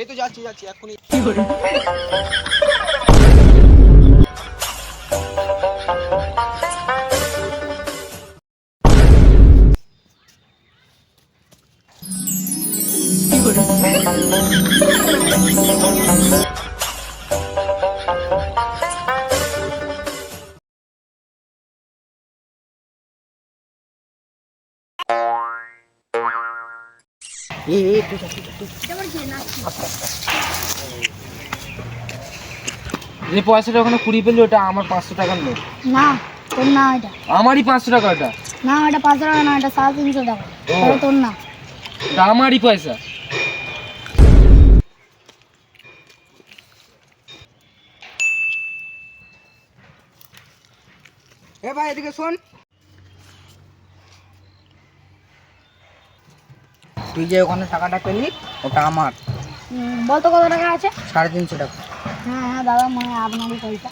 এই তো যাচ্ছি যাচ্ছি এখনই। যে পয়সাটা ওখানে কুড়িয়ে পেলি ওটা আমার 500 টাকার নোট। না তোর না এটা, আমারই 500 টাকা ওটা। না এটা 500 টাকা না, এটা 350 টাকা। ও। এটা তোর না। ওটা আমারই পয়সা। এ ভাই এদিকে শোন, তুই যে ওখানে টাকাটা পেলি ওটা আমার। বলতো কত টাকা আছে? 350 টাকা। হ্যাঁ হ্যাঁ দাদা, মানে আপনারই পয়সা।